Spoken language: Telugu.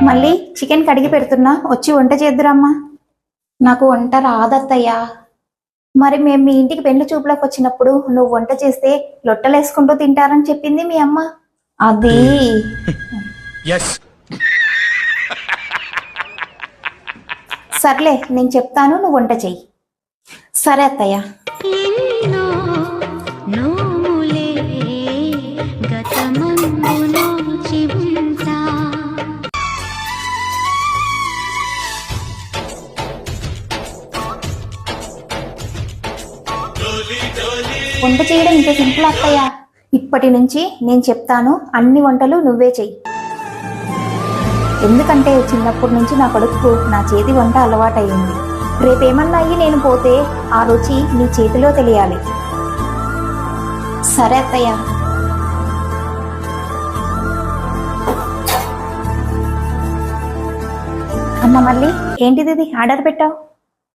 మళ్ళీ చికెన్ కడిగి పెడుతున్నా, వచ్చి వంట చేద్దురమ్మా. నాకు వంట రాదత్తయ్యా. మరి మేము మీ ఇంటికి పెళ్లి చూపులకు వచ్చినప్పుడు నువ్వు వంట చేస్తే లొట్టలేసుకుంటూ తింటారని చెప్పింది మీ అమ్మ. అది సర్లే, నేను చెప్తాను, నువ్వు వంట చెయ్యి. సరే అత్తయ్య. వంట చేయడం ఇంత సింపుల్ అత్తయ్య. ఇప్పటి నుంచి నేను చెప్తాను, అన్ని వంటలు నువ్వే చెయ్యి. ఎందుకంటే చిన్నప్పటి నుంచి నా కొడుకు నా చేతి వంట అలవాటయ్యింది. రేపేమన్నా అయ్యి నేను పోతే ఆ రుచి నీ చేతిలో తెలియాలి. సరే అత్తయ్య. అమ్మ మళ్ళీ ఏంటిది ఆర్డర్ పెట్టావు?